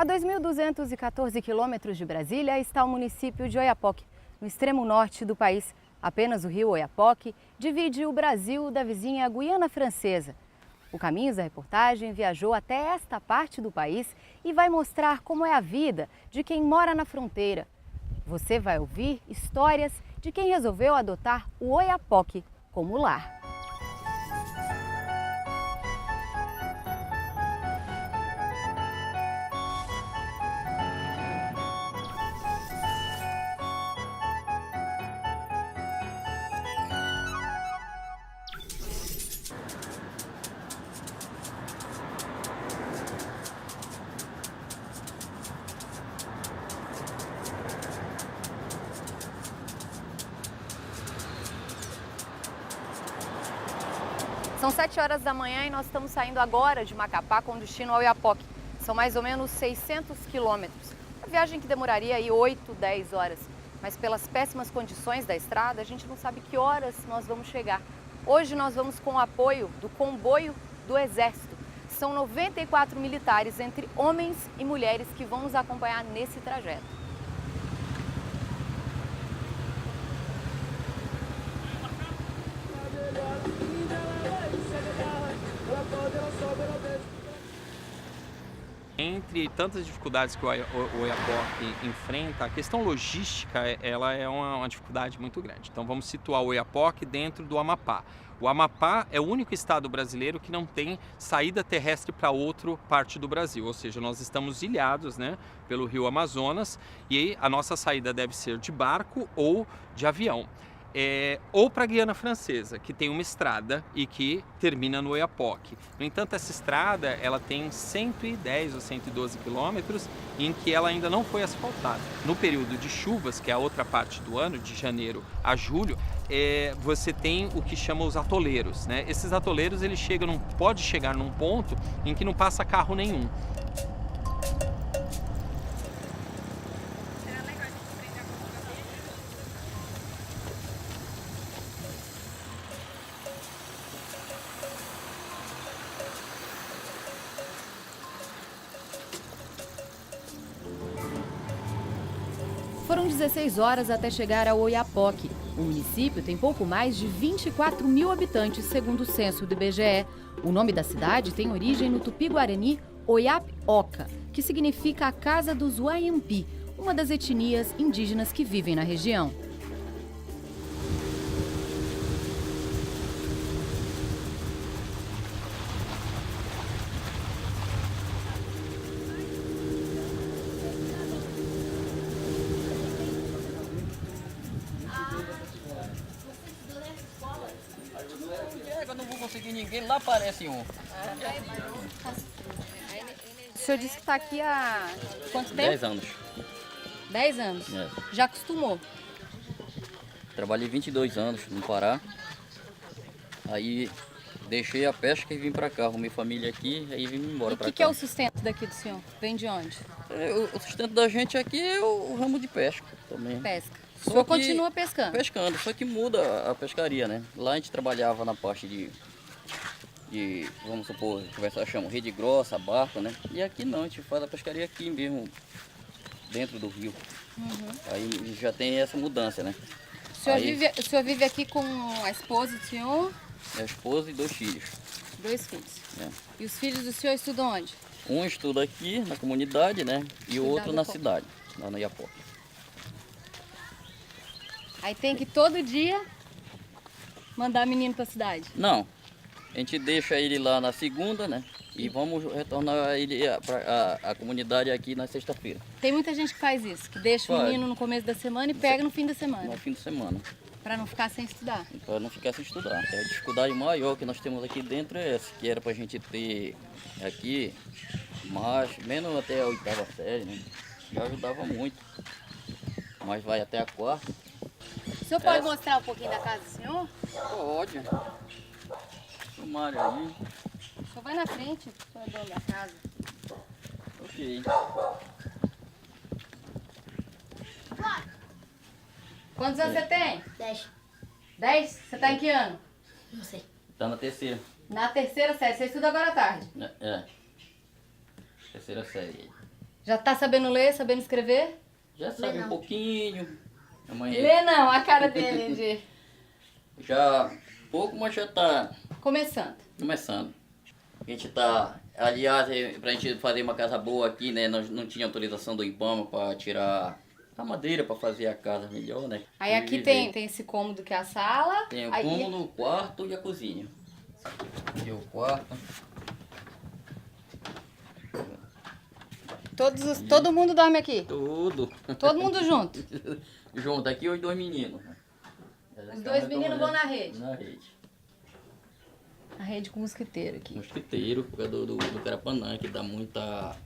A 2.214 quilômetros de Brasília está o município de Oiapoque, no extremo norte do país. Apenas o rio Oiapoque divide o Brasil da vizinha Guiana Francesa. O Caminhos da Reportagem viajou até esta parte do país e vai mostrar como é a vida de quem mora na fronteira. Você vai ouvir histórias de quem resolveu adotar o Oiapoque como lar. São 7 horas da manhã e nós estamos saindo agora de Macapá com destino ao Oiapoque. São mais ou menos 600 quilômetros. Uma viagem que demoraria aí 8, 10 horas. Mas pelas péssimas condições da estrada, a gente não sabe que horas nós vamos chegar. Hoje nós vamos com o apoio do comboio do Exército. São 94 militares, entre homens e mulheres, que vão nos acompanhar nesse trajeto. Entre tantas dificuldades que o Oiapoque enfrenta, a questão logística ela é uma dificuldade muito grande. Então vamos situar o Oiapoque dentro do Amapá. O Amapá é o único estado brasileiro que não tem saída terrestre para outra parte do Brasil, ou seja, nós estamos ilhados, né, pelo rio Amazonas, e a nossa saída deve ser de barco ou de avião. Ou para a Guiana Francesa, que tem uma estrada e que termina no Oiapoque. No entanto, essa estrada ela tem 110 ou 112 quilômetros em que ela ainda não foi asfaltada. No período de chuvas, que é a outra parte do ano, de janeiro a julho, você tem o que chama os atoleiros, né? Esses atoleiros pode chegar num ponto em que não passa carro nenhum. Foram 16 horas até chegar ao Oiapoque. O município tem pouco mais de 24 mil habitantes, segundo o censo do IBGE. O nome da cidade tem origem no tupi-guarani Oiap-Oca, que significa a casa dos Wayampi, uma das etnias indígenas que vivem na região. Eu não vou conseguir ninguém, lá aparece um. O senhor disse que está aqui há quanto tempo? 10 anos. 10 anos? É. Já acostumou? Trabalhei 22 anos no Pará. Aí deixei a pesca e vim pra cá. Arrumei família aqui, aí vim embora pra cá. E o que é o sustento daqui do senhor? Vem de onde? O sustento da gente aqui é o ramo de pesca também. Pesca. O Só senhor que- continua pescando? Pescando, só que muda a pescaria, né? Lá a gente trabalhava na parte de vamos supor, o pessoal chama rede grossa, barco, né? E aqui não, a gente faz a pescaria aqui mesmo, dentro do rio. Aí já tem essa mudança, né? O senhor vive aqui com a esposa do senhor? A esposa e 2 filhos. 2 filhos. É. E os filhos do senhor estudam onde? Um estuda aqui na comunidade, né? E o outro na Cuidado, cidade, lá no Oiapoque. Aí tem que todo dia mandar menino pra cidade. Não, a gente deixa ele lá na segunda, né? E vamos retornar ele para a comunidade aqui na sexta-feira, Tem muita gente que faz isso, que deixa o Faz. menino no começo da semana e pega no fim da semana, no fim de semana, pra não ficar sem estudar. para não ficar sem estudar. A dificuldade maior que nós temos aqui dentro é essa, que era para a gente ter aqui, menos até a 8ª série, né? Já ajudava muito, mas vai até a 4ª. O senhor pode mostrar um pouquinho da casa do senhor? Pode. Filmar aí. O senhor vai na frente, o senhor é dono da casa. Ok. Quantos anos você tem? 10. 10? Você tá em que ano? Não sei. Tá na terceira. Na terceira série. Você estuda agora à tarde. É. Terceira série. Já tá sabendo ler, sabendo escrever? Já sabe um pouquinho. Amanhã Lê não, a cara dele já pouco, mas já tá Começando. começando. A gente tá, aliás, pra gente fazer uma casa boa aqui, né? Nós não tinha autorização do IBAMA para tirar a madeira para fazer a casa melhor, né? Aí aqui tem esse cômodo que é a sala. Tem o aí... cômodo, o quarto e a cozinha. Aqui é o quarto. Todo mundo dorme aqui? Tudo. Todo mundo junto? Junto, aqui os dois meninos. Os dois meninos vão na rede? Na rede. A rede com mosquiteiro aqui. Mosquiteiro, por causa do Carapanã, que dá muita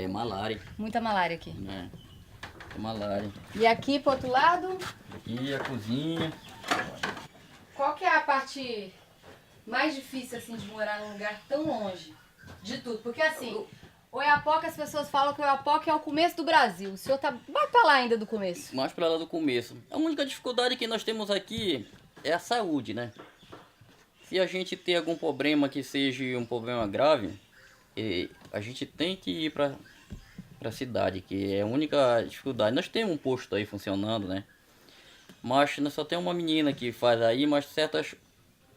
malária. Muita malária aqui. Né? Malária. E aqui pro outro lado? Aqui a cozinha. Qual que é a parte mais difícil assim de morar num lugar tão longe de tudo? Porque assim, Oiapoque, as pessoas falam que Oiapoque é o começo do Brasil. O senhor vai pra lá ainda do começo? Mais pra lá do começo. A única dificuldade que nós temos aqui é a saúde, né? Se a gente tem algum problema que seja um problema grave, a gente tem que ir pra cidade, que é a única dificuldade. Nós temos um posto aí funcionando, né? Mas nós só tem uma menina que faz aí, mas certas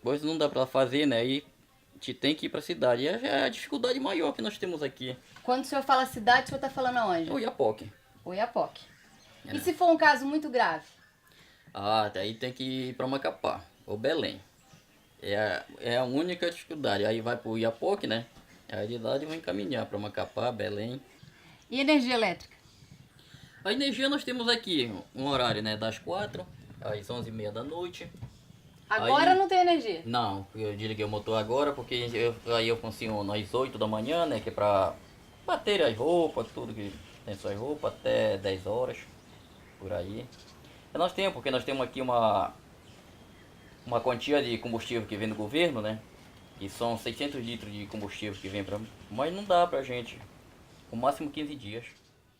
coisas não dá pra fazer, né? E a gente tem que ir pra cidade. E é a dificuldade maior que nós temos aqui. Quando o senhor fala cidade, o senhor tá falando aonde? O Iapoque. Oiapoque. E se for um caso muito grave? Ah, daí tem que ir pra Macapá, ou Belém. É a única dificuldade. Aí vai pro Iapoque, né? Aí de lá vão encaminhar pra Macapá, Belém. E energia elétrica? A energia nós temos aqui um horário, né? Das 4 às 11h30 da noite. Agora Aí- não tem energia. Não, eu desliguei o motor agora porque aí eu funciono às 8 da manhã, né? Que é pra bater as roupas, tudo que tem suas roupas, até 10 horas, por aí. E nós temos, porque nós temos aqui uma quantia de combustível que vem do governo, né? Que são 600 litros de combustível que vem pra... Mas não dá pra gente, o máximo 15 dias.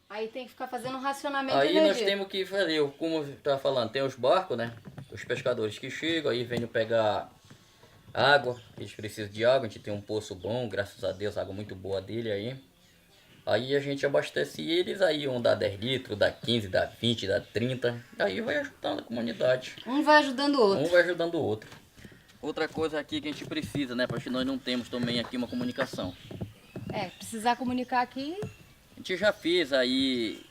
Aí tem que ficar fazendo um racionamento de Aí nós energia. temos que fazer, como eu estava falando, tem os barcos, né? Os pescadores que chegam, aí vêm pegar água, eles precisam de água, a gente tem um poço bom, graças a Deus, água muito boa dele aí. Aí a gente abastece eles, aí um dá 10 litros, dá 15, dá 20, dá 30, aí vai ajudando a comunidade. Um vai ajudando o outro. Um vai ajudando o outro. Outra coisa aqui que a gente precisa, né? Porque nós não temos também aqui uma comunicação. Precisar comunicar aqui. A gente já fez aí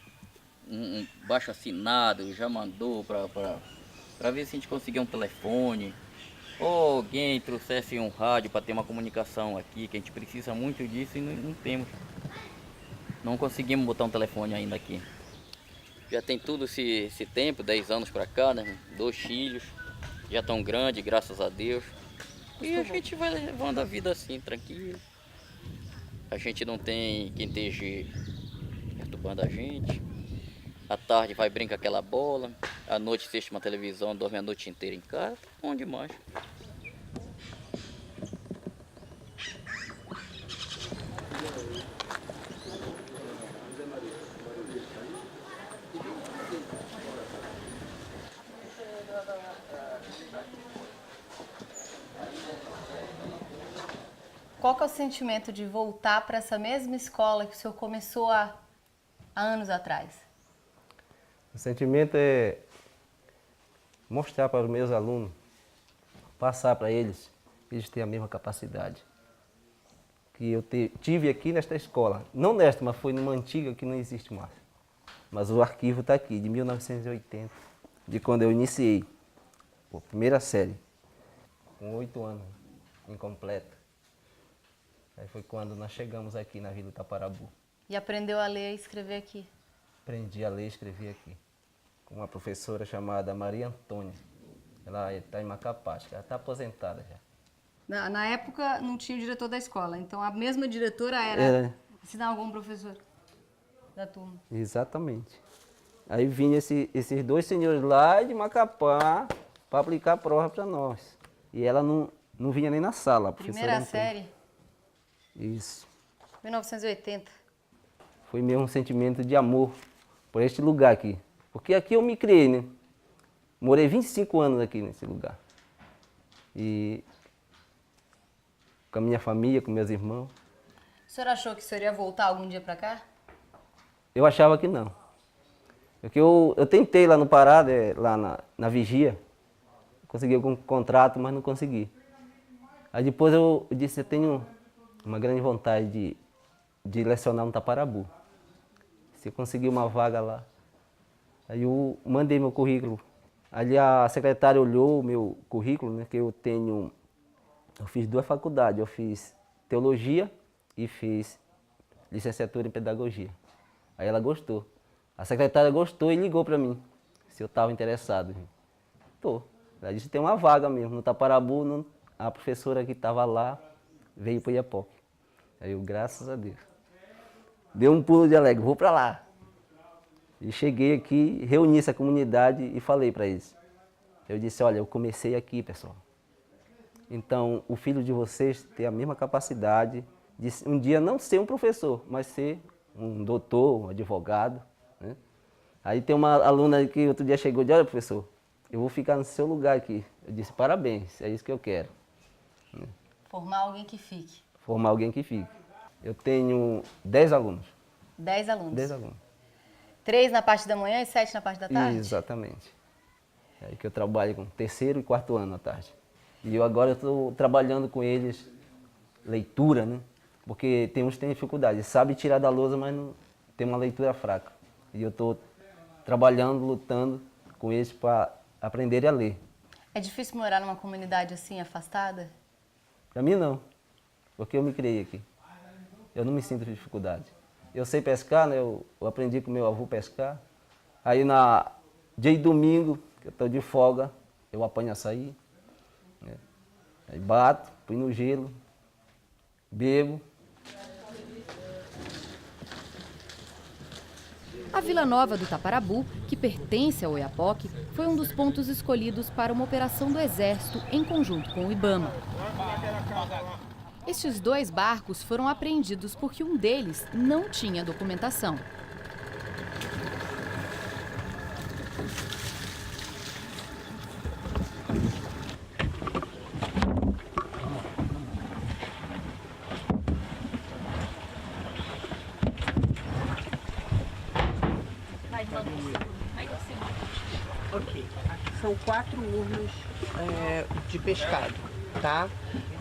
um baixo assinado, já mandou pra ver se a gente conseguia um telefone. Ou alguém trouxesse um rádio para ter uma comunicação aqui, que a gente precisa muito disso e não temos. Não conseguimos botar um telefone ainda aqui. Já tem tudo esse tempo, 10 anos pra cá, né? 2 filhos, já tão grandes, graças a Deus. E a gente vai levando a vida assim, tranquilo. A gente não tem quem esteja perturbando a gente. À tarde vai brincar aquela bola. À noite assiste uma televisão, dorme a noite inteira em casa. Tá bom demais. Qual que é o sentimento de voltar para essa mesma escola que o senhor começou há anos atrás? O sentimento é mostrar para os meus alunos, passar para eles, que eles têm a mesma capacidade que eu tive aqui nesta escola. Não nesta, mas foi numa antiga que não existe mais. Mas o arquivo está aqui, de 1980, de quando eu iniciei a primeira série, com 8 anos, incompleto. Aí foi quando nós chegamos aqui na Vila Itaparabu. E aprendeu a ler e escrever aqui? Aprendi a ler e escrever aqui, com uma professora chamada Maria Antônia. Ela está em Macapá, acho que ela está aposentada já. Na época não tinha o diretor da escola, então a mesma diretora Era. ensinar algum professor da turma. Exatamente. Aí vinham esses dois senhores lá de Macapá para aplicar a prova para nós. E ela não vinha nem na sala. A professora Primeira Antônia. série, Isso. 1980. Foi mesmo um sentimento de amor por este lugar aqui. Porque aqui eu me criei, né? Morei 25 anos aqui nesse lugar. E com a minha família, com meus irmãos. O senhor achou que o senhor ia voltar algum dia para cá? Eu achava que não. Porque eu tentei lá no Pará, lá na Vigia, consegui algum contrato, mas não consegui. Aí depois eu disse, eu tenho uma grande vontade de lecionar no Taparabu. Se eu conseguir uma vaga lá. Aí eu mandei meu currículo. Ali a secretária olhou o meu currículo, né, que eu fiz 2 faculdades, eu fiz teologia e fiz licenciatura em pedagogia. Aí ela gostou. A secretária gostou e ligou para mim, se eu estava interessado. Tô. Ela disse, tem uma vaga mesmo, no Taparabu, a professora que estava lá veio para o Iapoque. Aí eu, graças a Deus. Dei um pulo de alegre, vou para lá. E cheguei aqui, reuni essa comunidade e falei para eles. Eu disse, olha, eu comecei aqui, pessoal. Então, o filho de vocês tem a mesma capacidade de um dia não ser um professor, mas ser um doutor, um advogado, né? Aí tem uma aluna que outro dia chegou e disse, olha, professor, eu vou ficar no seu lugar aqui. Eu disse, parabéns, é isso que eu quero. Formar alguém que fique. Formar alguém que fique. Eu tenho 10 alunos. 10 alunos. 10 alunos. 3 na parte da manhã e 7 na parte da tarde? Exatamente. É aí que eu trabalho com 3º e 4º ano à tarde. E eu agora estou trabalhando com eles leitura, né? Porque tem uns que têm dificuldade, sabe tirar da lousa, mas não tem uma leitura fraca. E eu estou trabalhando, lutando com eles para aprenderem a ler. É difícil morar numa comunidade assim, afastada? Para mim não, porque eu me criei aqui. Eu não me sinto de dificuldade. Eu sei pescar, né? Eu aprendi com meu avô pescar. Aí dia de domingo, que eu estou de folga, eu apanho açaí. Né? Aí bato, põe no gelo, bebo. A Vila Nova do Taparabu, que pertence ao Oiapoque, foi um dos pontos escolhidos para uma operação do Exército em conjunto com o IBAMA. Estes 2 barcos foram apreendidos porque um deles não tinha documentação. Ok, aqui são 4 urnas de pescado, tá?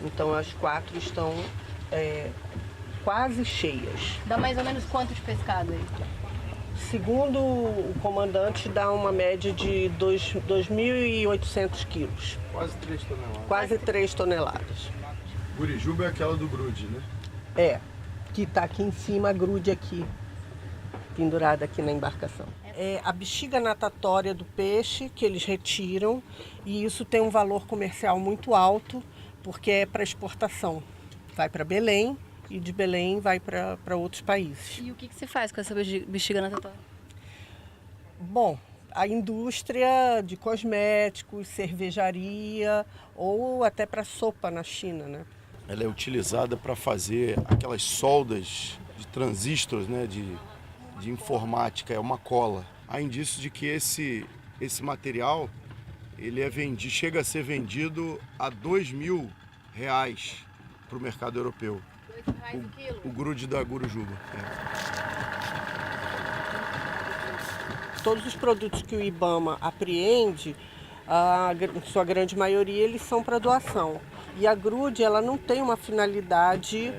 Então as 4 estão quase cheias. Dá mais ou menos quanto de pescado aí? Segundo o comandante, dá uma média de 2.800 quilos. Quase 3 toneladas. Quase 3 toneladas. Gurijuba é aquela do grude, né? É, que tá aqui em cima, a grude aqui, pendurada aqui na embarcação. É a bexiga natatória do peixe que eles retiram e isso tem um valor comercial muito alto porque é para exportação. Vai para Belém e de Belém vai para outros países. E o que se faz com essa bexiga natatória? Bom, a indústria de cosméticos, cervejaria ou até para sopa na China, né? Ela é utilizada para fazer aquelas soldas de transistores, né, de informática, é uma cola. Há indícios de que esse material ele chega a ser vendido a R$2.000 para o mercado europeu. R$2 o quilo? O grude da Gurujuba. Todos os produtos que o IBAMA apreende, em sua grande maioria, eles são para doação. E a grude, ela não tem uma finalidade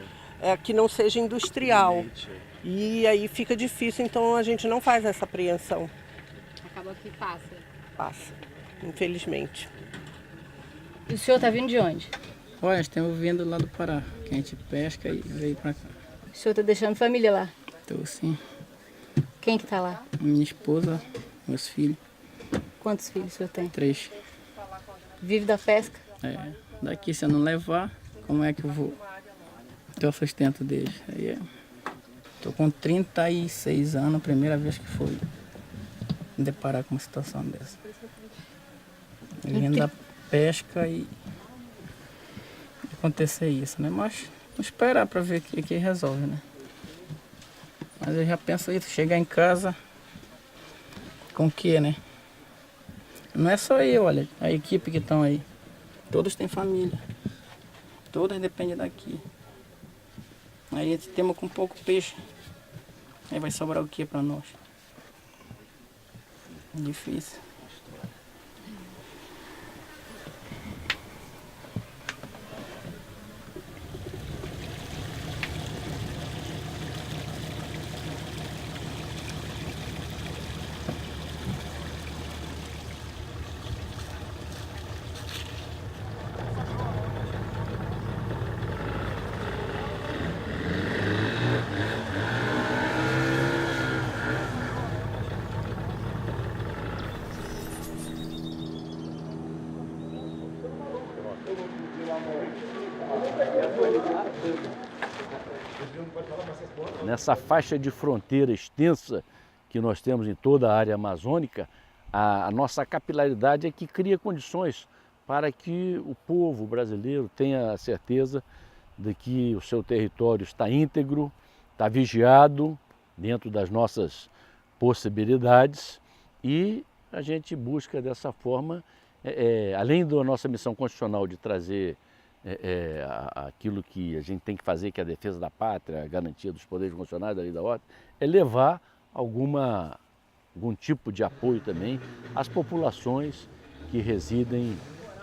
que não seja industrial. E aí fica difícil, então a gente não faz essa apreensão. Acaba que passa. Passa, infelizmente. E o senhor está vindo de onde? Olha, estamos vindo lá do Pará, que a gente pesca e veio pra cá. O senhor está deixando família lá? Estou sim. Quem que está lá? Minha esposa, meus filhos. Quantos filhos o senhor tem? 3. Vive da pesca? Daqui se eu não levar, como é que eu vou ter o sustento deles? Estou com 36 anos, primeira vez que fui me deparar com uma situação dessa. Vindo da pesca e acontecer isso, né? Mas vamos esperar para ver o que resolve, né? Mas eu já penso isso, chegar em casa com o que, né? Não é só eu, olha, a equipe que estão aí. Todos têm família. Todos dependem daqui. Aí temos com pouco peixe. Aí vai sobrar o que para nós? Difícil. Nessa faixa de fronteira extensa que nós temos em toda a área amazônica, a nossa capilaridade é que cria condições para que o povo brasileiro tenha a certeza de que o seu território está íntegro, está vigiado dentro das nossas possibilidades e a gente busca dessa forma, além da nossa missão constitucional de trazer aquilo que a gente tem que fazer, que é a defesa da pátria, a garantia dos poderes constitucionais, da lei da ordem, é levar algum tipo de apoio também às populações que residem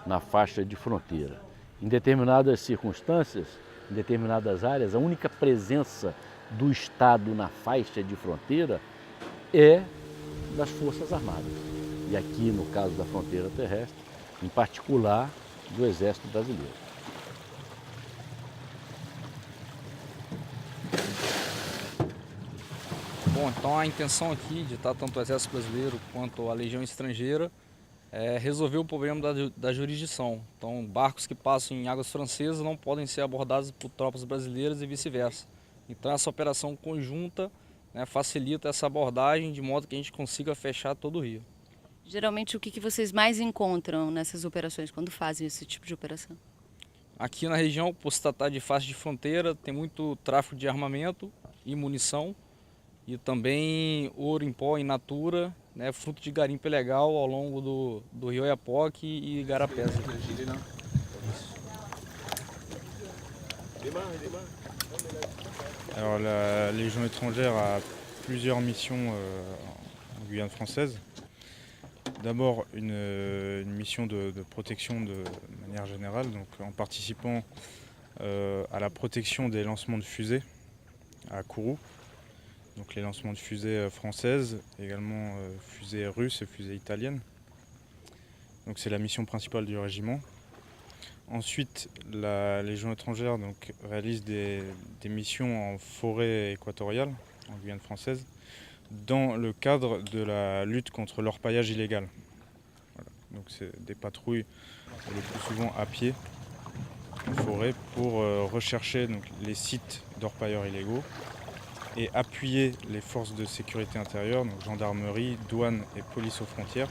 na faixa de fronteira. Em determinadas circunstâncias, em determinadas áreas, a única presença do Estado na faixa de fronteira é das Forças Armadas. E aqui, no caso da fronteira terrestre, em particular, do Exército Brasileiro. Bom, então a intenção aqui de estar tanto o Exército Brasileiro quanto a Legião Estrangeira é resolver o problema da jurisdição. Então, barcos que passam em águas francesas não podem ser abordados por tropas brasileiras e vice-versa. Então, essa operação conjunta, né, facilita essa abordagem de modo que a gente consiga fechar todo o rio. Geralmente, o que vocês mais encontram nessas operações, quando fazem esse tipo de operação? Aqui na região, por se tratar de faixa de fronteira, tem muito tráfico de armamento e munição e também ouro em pó in natura, né, fruto de garimpo ilegal ao longo do rio Oiapoque e Igarapés. Alors la Légion étrangère a plusieurs missions en Guyane française. D'abord une mission de protection de manière générale, donc en participant à la protection des lancements de fusées à Kourou, donc les lancements de fusées françaises, également fusées russes et fusées italiennes. Donc c'est la mission principale du régiment. Ensuite, la Légion étrangère donc, réalise des missions en forêt équatoriale, en Guyane française, dans le cadre de la lutte contre l'orpaillage illégal. Voilà. Donc c'est des patrouilles le plus souvent à pied en forêt pour rechercher donc, les sites d'orpailleurs illégaux et appuyer les forces de sécurité intérieure, donc gendarmerie, douane et police aux frontières.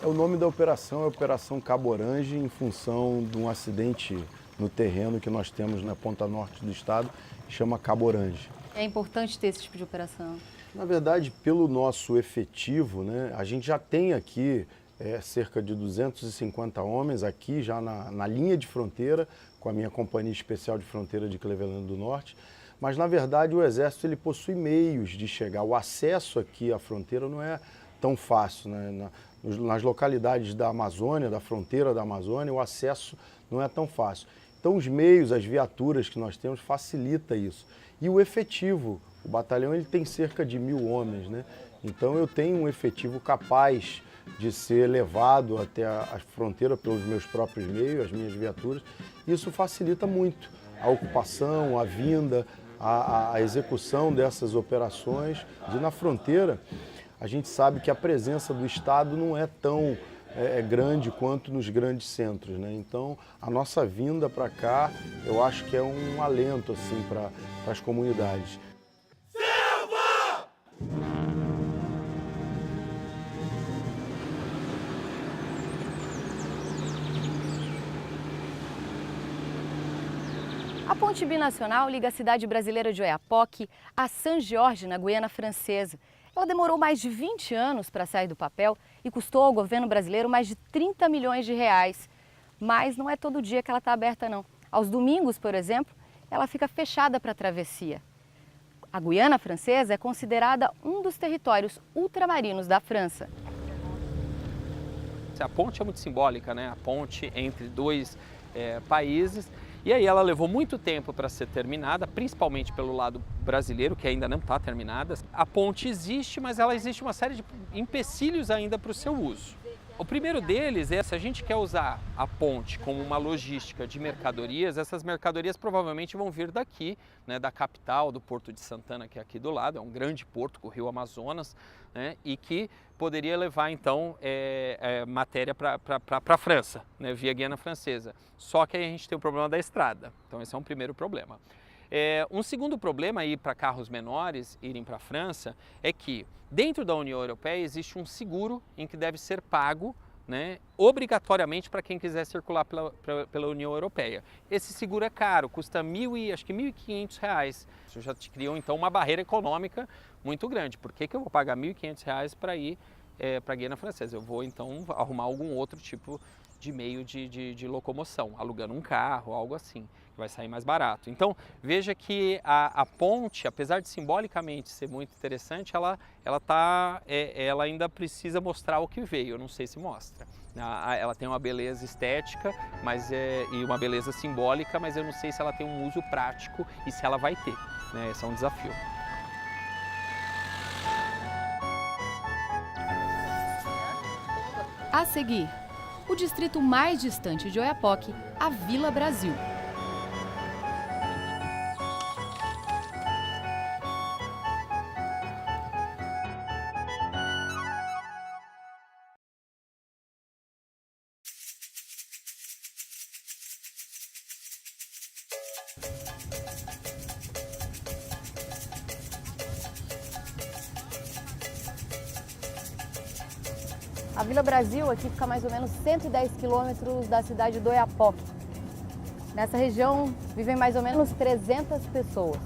O nome da operação é Operação Cabo Orange, em função de um acidente no terreno que nós temos na ponta norte do estado, que chama Cabo Orange. É importante ter esse tipo de operação? Na verdade, pelo nosso efetivo, né, a gente já tem aqui cerca de 250 homens aqui já na linha de fronteira, com a minha Companhia Especial de Fronteira de Cleveland do Norte, mas na verdade o Exército ele possui meios de chegar. O acesso aqui à fronteira não é tão fácil, né? Nas localidades da Amazônia, da fronteira da Amazônia, o acesso não é tão fácil. Então os meios, as viaturas que nós temos facilita isso. E o efetivo, o batalhão ele tem cerca de 1000 homens, né? Então eu tenho um efetivo capaz de ser levado até a fronteira pelos meus próprios meios, as minhas viaturas. Isso facilita muito a ocupação, a vinda, a execução dessas operações. Na fronteira, a gente sabe que a presença do Estado não é tão grande quanto nos grandes centros, né? Então, a nossa vinda para cá, eu acho que é um alento assim, para as comunidades. Silva! A ponte binacional liga a cidade brasileira de Oiapoque a San Jorge, na Guiana Francesa. Ela demorou mais de 20 anos para sair do papel e custou ao governo brasileiro mais de 30 milhões de reais. Mas não é todo dia que ela está aberta, não. Aos domingos, por exemplo, ela fica fechada para travessia. A Guiana Francesa é considerada um dos territórios ultramarinos da França. A ponte é muito simbólica, né? A ponte entre dois países. E aí ela levou muito tempo para ser terminada, principalmente pelo lado brasileiro, que ainda não está terminada. A ponte existe, mas ela existe uma série de empecilhos ainda para o seu uso. O primeiro deles é, se a gente quer usar a ponte como uma logística de mercadorias, essas mercadorias provavelmente vão vir daqui, né, da capital, do Porto de Santana, que é aqui do lado, é um grande porto com o rio Amazonas, né, e que poderia levar então matéria para a França, né, via Guiana Francesa. Só que aí a gente tem o problema da estrada, então esse é um primeiro problema. Um segundo problema aí para carros menores irem para a França é que dentro da União Europeia existe um seguro em que deve ser pago, né, obrigatoriamente para quem quiser circular pela União Europeia. Esse seguro é caro, custa acho que R$ 1.500. Isso já te criou então uma barreira econômica muito grande. Por que eu vou pagar R$ 1.500 para ir para a Guiana Francesa? Eu vou então arrumar algum outro tipo de meio de locomoção, alugando um carro, algo assim, que vai sair mais barato. Então, veja que a ponte, apesar de simbolicamente ser muito interessante, ela ainda precisa mostrar o que veio, eu não sei se mostra. Ela tem uma beleza estética e uma beleza simbólica, mas eu não sei se ela tem um uso prático e se ela vai ter, né? Esse é um desafio. A seguir, o distrito mais distante de Oiapoque, a Vila Brasil. A Vila Brasil aqui fica a mais ou menos 110 quilômetros da cidade do Oiapoque. Nessa região vivem mais ou menos 300 pessoas.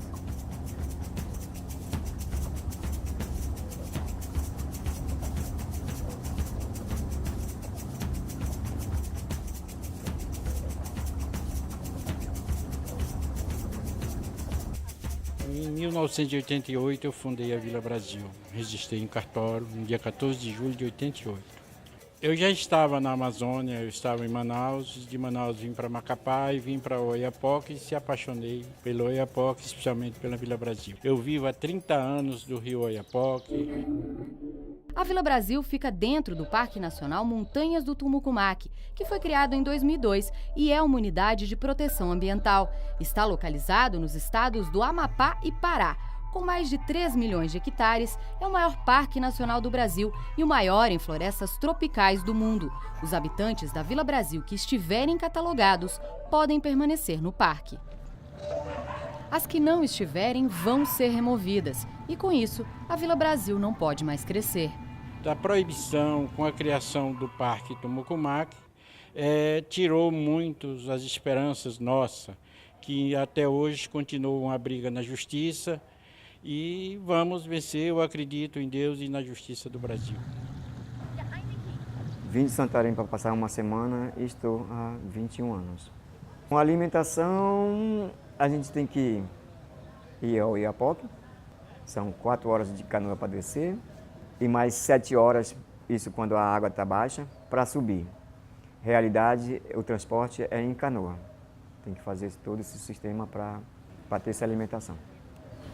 Em 1988 eu fundei a Vila Brasil, registrei em cartório no dia 14 de julho de 88. Eu já estava na Amazônia, eu estava em Manaus, de Manaus vim para Macapá e vim para Oiapoque e se apaixonei pelo Oiapoque, especialmente pela Vila Brasil. Eu vivo há 30 anos do rio Oiapoque. A Vila Brasil fica dentro do Parque Nacional Montanhas do Tumucumaque, que foi criado em 2002 e é uma unidade de proteção ambiental. Está localizado nos estados do Amapá e Pará. Com mais de 3 milhões de hectares, é o maior parque nacional do Brasil e o maior em florestas tropicais do mundo. Os habitantes da Vila Brasil que estiverem catalogados podem permanecer no parque. As que não estiverem vão ser removidas e, com isso, a Vila Brasil não pode mais crescer. A proibição com a criação do Parque Tumucumaque tirou muitos as esperanças nossas, que até hoje continuam a briga na justiça. E vamos vencer, eu acredito em Deus e na justiça do Brasil. Vim de Santarém para passar uma semana e estou há 21 anos. Com a alimentação, a gente tem que ir ao Oiapoque, são 4 horas de canoa para descer e mais 7 horas, isso quando a água está baixa, para subir. Realidade, o transporte é em canoa, tem que fazer todo esse sistema para ter essa alimentação.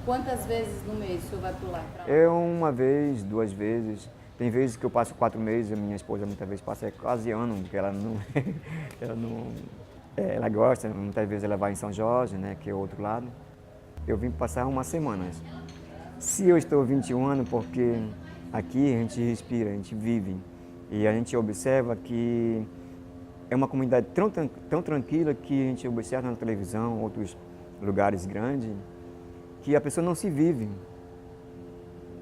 Quantas vezes no mês o senhor vai pular? Uma vez, 2 vezes. Tem vezes que eu passo 4 meses, a minha esposa muitas vezes passa quase ano, porque ela ela gosta, muitas vezes ela vai em São Jorge, né, que é o outro lado. Eu vim passar umas semanas. Se eu estou 21 anos, porque aqui a gente respira, a gente vive e a gente observa que é uma comunidade tão tranquila que a gente observa na televisão, outros lugares grandes, que a pessoa não se vive.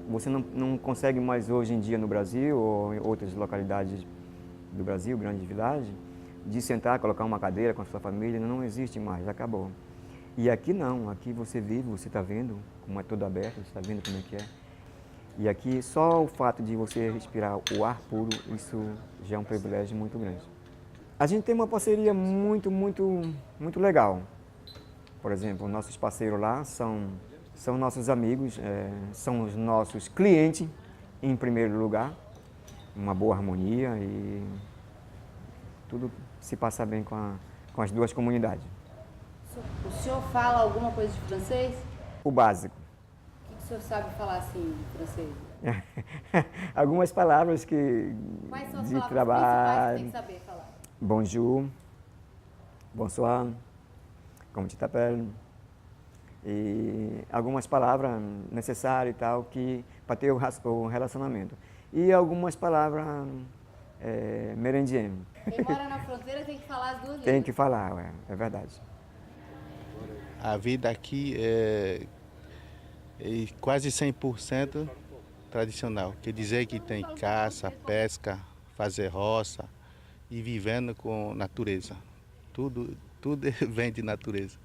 Você não consegue mais hoje em dia no Brasil ou em outras localidades do Brasil, grandes vilagens, de sentar, colocar uma cadeira com a sua família, não existe mais, acabou. E aqui não, aqui você vive, você está vendo como é tudo aberto, você está vendo como é que é. E aqui só o fato de você respirar o ar puro, isso já é um privilégio muito grande. A gente tem uma parceria muito legal. Por exemplo, nossos parceiros lá são são nossos amigos, são os nossos clientes em primeiro lugar, uma boa harmonia e tudo se passa bem com as duas comunidades. O senhor fala alguma coisa de francês? O básico. O que o senhor sabe falar assim em francês? Algumas palavras que Quais são as de palavras trabalho. principais que tem que saber falar? Bonjour, bonsoir, como te t'appelles? E algumas palavras necessárias e tal para ter o relacionamento. E algumas palavras merendiennes. Quem mora na fronteira tem que falar as duas línguas. Tem que falar, é verdade. A vida aqui é quase 100% tradicional. Quer dizer que tem caça, pesca, fazer roça e vivendo com natureza. Tudo vem de natureza.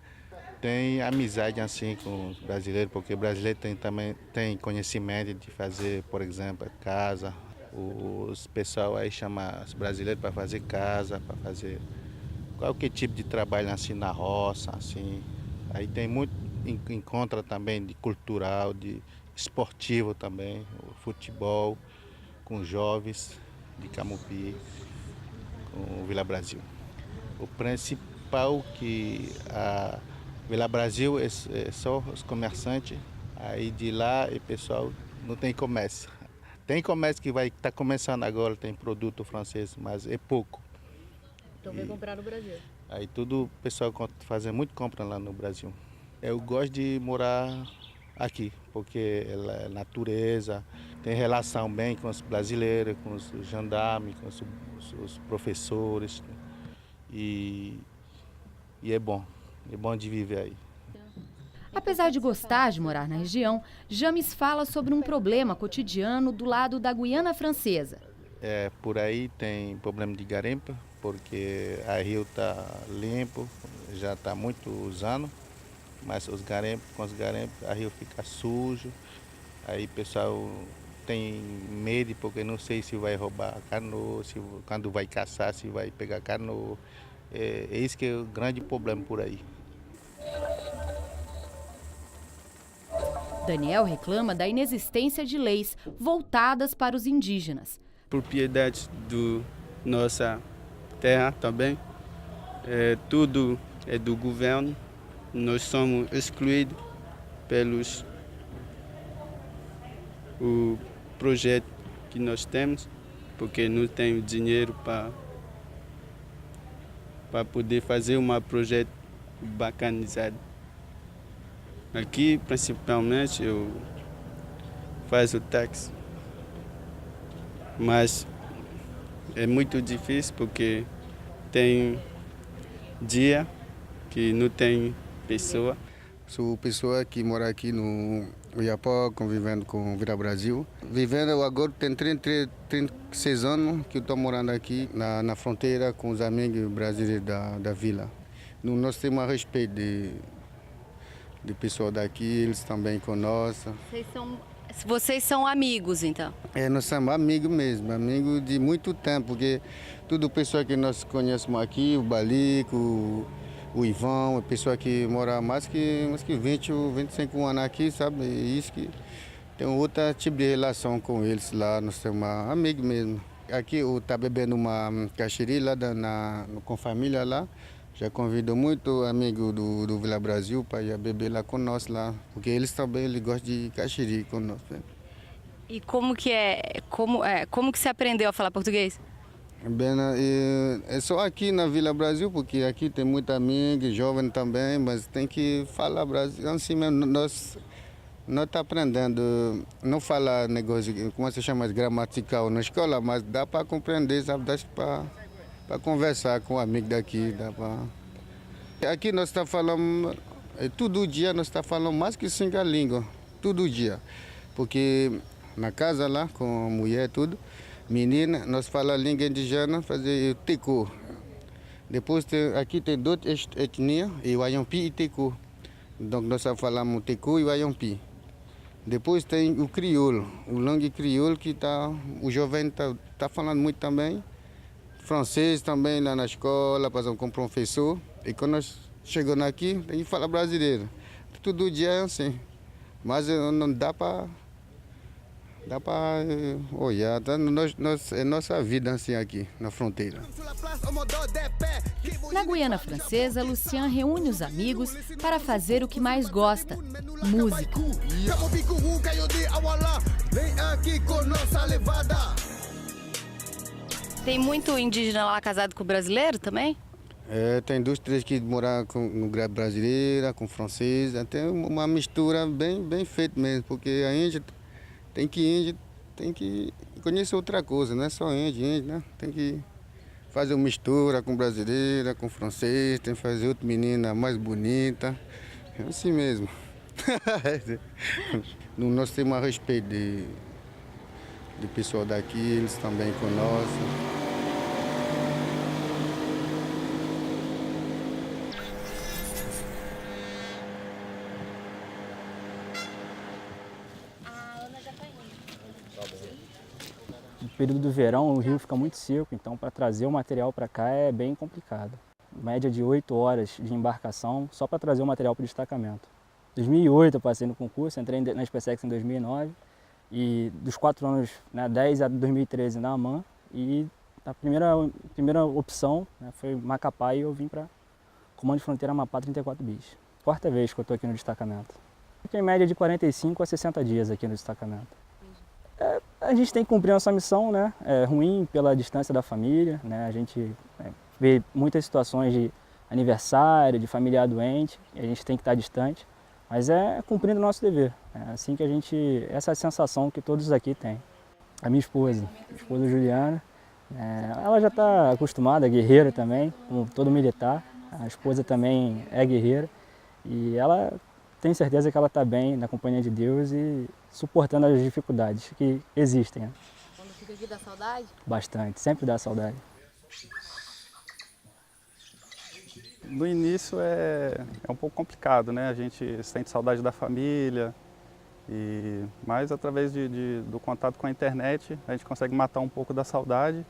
Tem amizade assim com os brasileiros, porque o brasileiro também tem conhecimento de fazer, por exemplo, casa. Os pessoal aí chamam os brasileiros para fazer casa, para fazer qualquer tipo de trabalho assim na roça, assim. Aí tem muito encontra também de cultural, de esportivo também, o futebol com jovens de Camopi, com o Vila Brasil. O principal que a Vila Brasil é só os comerciantes, aí de lá o pessoal não tem comércio. Tem comércio que vai estar começando agora, tem produto francês, mas é pouco. Então vem comprar no Brasil. Aí tudo o pessoal faz muito compra lá no Brasil. Eu gosto de morar aqui, porque é natureza, tem relação bem com os brasileiros, com os gendarmes, com os professores. E é bom de viver aí. Apesar de gostar de morar na região, James fala sobre um problema cotidiano do lado da Guiana Francesa. Por aí tem problema de garimpo, porque a rio está limpo, já está muitos anos, mas com os garimpos, a rio fica sujo, aí o pessoal tem medo, porque não sei se vai roubar a canoa, quando vai caçar, se vai pegar canoa. É isso que é o grande problema por aí. Daniel reclama da inexistência de leis voltadas para os indígenas. Propriedade da nossa terra também, tudo é do governo. Nós somos excluídos pelos o projeto que nós temos, porque não tem dinheiro para poder fazer um projeto bacanizado. Aqui, principalmente, eu faço táxi, mas é muito difícil porque tem dia que não tem pessoa. Sou pessoa que mora aqui no Oiapoque, convivendo com o Vila Brasil. Vivendo agora tem 36 anos que eu estou morando aqui na fronteira com os amigos brasileiros da vila. Nós temos a respeito de pessoal daqui, eles também conosco. Vocês são amigos, então? Nós somos amigos mesmo, amigos de muito tempo, porque todo o pessoal que nós conhecemos aqui, o Balico, o Ivão, a pessoa que mora mais que 20 ou 25 anos aqui, sabe? E isso que tem outro tipo de relação com eles lá, nós somos amigos mesmo. Aqui eu estou bebendo uma caxiri lá com a família lá. Já convido muito amigo do Vila Brasil para ir beber lá conosco lá, porque eles também gostam de caxiri conosco. E como que como que você aprendeu a falar português? Bem, é só aqui na Vila Brasil, porque aqui tem muitos amigos, jovens também, mas tem que falar Brasil. Assim mesmo, nós estamos aprendendo, não falar negócio, como se chama, gramatical na escola, mas dá para compreender, sabe, dá para conversar com um amigo daqui. Aqui nós estamos falando, todo dia nós estamos falando mais que 5 línguas, todo dia. Porque na casa lá, com a mulher tudo, menina, nós falamos a língua indígena, fazer teco. Depois aqui tem duas etnias, o Ayampi e teco. Então nós falamos teco e o Ayampi. Depois tem o crioulo, o langue crioulo que o jovem está falando muito também. Francês também lá na escola, por exemplo, com professor. E quando nós chegamos aqui, tem que falar brasileiro. Todo dia é assim. Mas não dá para olhar, tá? É nossa vida assim aqui, na fronteira. Na Guiana Francesa, Lucien reúne os amigos para fazer o que mais gosta, música. Tem muito indígena lá casado com brasileiro também? Tem 2, 3 que moram com brasileira, com francesa, tem uma mistura bem feita mesmo, porque a Índia tem que conhecer outra coisa, não é só índio, né? Tem que fazer uma mistura com brasileira, com francês, tem que fazer outra menina mais bonita, é assim mesmo. Nós temos a respeito de pessoal daqui, eles também conosco. No período do verão, o rio fica muito seco, então para trazer o material para cá é bem complicado. Média de 8 horas de embarcação só para trazer o material para o destacamento. Em 2008 eu passei no concurso, entrei na SpaceX em 2009 e dos 4 anos, 10 a 2013 na AMAN, e a primeira opção foi Macapá e eu vim para Comando de Fronteira Amapá 34 bis. 4ª vez que eu estou aqui no destacamento. Fiquei em média de 45 a 60 dias aqui no destacamento. A gente tem que cumprir nossa missão, né? É ruim pela distância da família, né? A gente vê muitas situações de aniversário, de familiar doente, e a gente tem que estar distante, mas é cumprindo o nosso dever. É assim que essa é a sensação que todos aqui têm. A minha esposa Juliana, ela já está acostumada, guerreira também, como todo militar. A esposa também é guerreira e ela tem certeza que ela está bem na companhia de Deus e suportando as dificuldades que existem. Quando fica aqui dá saudade? Bastante, sempre dá saudade. No início é um pouco complicado, né? A gente sente saudade da família, mas através do contato com a internet a gente consegue matar um pouco da saudade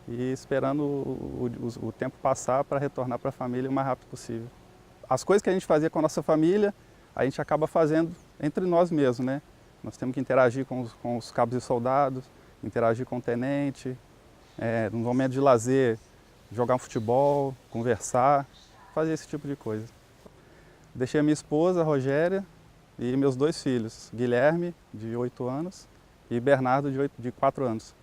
e esperando o tempo passar para retornar para a família o mais rápido possível. As coisas que a gente fazia com a nossa família, a gente acaba fazendo entre nós mesmos, né? Nós temos que interagir com os cabos e soldados, interagir com o tenente, no momento de lazer, jogar um futebol, conversar, fazer esse tipo de coisa. Deixei a minha esposa, a Rogéria, e meus 2 filhos, Guilherme, de 8 anos, e Bernardo, de 4 anos.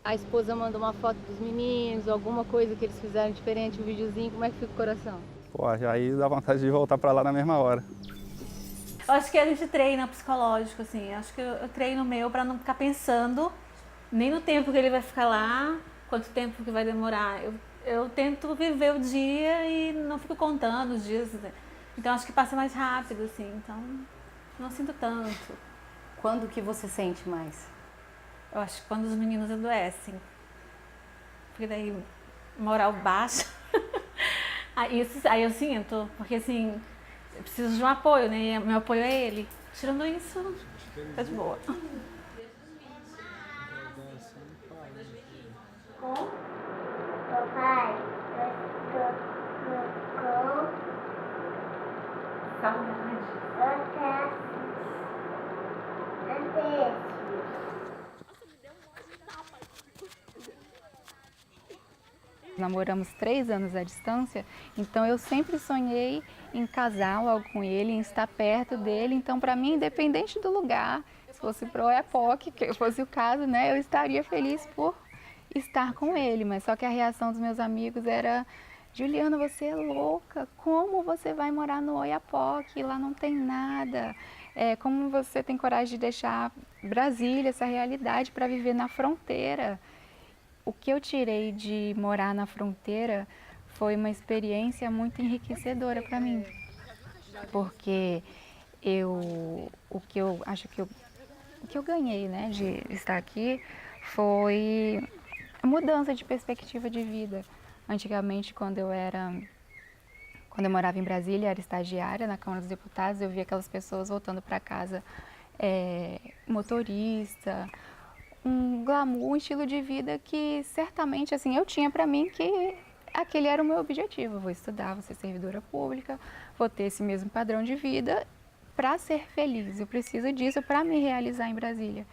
A esposa manda uma foto dos meninos, alguma coisa que eles fizeram diferente, um videozinho, como é que fica o coração? Pô, aí dá vontade de voltar para lá na mesma hora. Eu acho que a gente treina psicológico, assim, acho que eu treino o meu para não ficar pensando nem no tempo que ele vai ficar lá, quanto tempo que vai demorar. Eu tento viver o dia e não fico contando os dias, então acho que passa mais rápido, assim, então não sinto tanto. Quando que você sente mais? Eu acho que quando os meninos adoecem, porque daí moral baixa, aí eu sinto, porque assim, eu preciso de um apoio, né? Meu apoio é ele. Tirando isso, tá de boa. Papai, Namoramos 3 anos à distância, então eu sempre sonhei em casar logo com ele, em estar perto dele. Então, para mim, independente do lugar, se fosse pro Oiapoque, que fosse o caso, né, eu estaria feliz por estar com ele. Mas só que a reação dos meus amigos era: Juliana, você é louca, como você vai morar no Oiapoque? Lá não tem nada. Como você tem coragem de deixar Brasília, essa realidade, para viver na fronteira? O que eu tirei de morar na fronteira foi uma experiência muito enriquecedora para mim, porque o que eu acho que eu ganhei, né, de estar aqui foi a mudança de perspectiva de vida. Antigamente, quando eu morava em Brasília, era estagiária na Câmara dos Deputados, eu via aquelas pessoas voltando para casa, motorista, um glamour, um estilo de vida que certamente, assim, eu tinha para mim que aquele era o meu objetivo. Eu vou estudar, vou ser servidora pública, vou ter esse mesmo padrão de vida para ser feliz, eu preciso disso para me realizar em Brasília.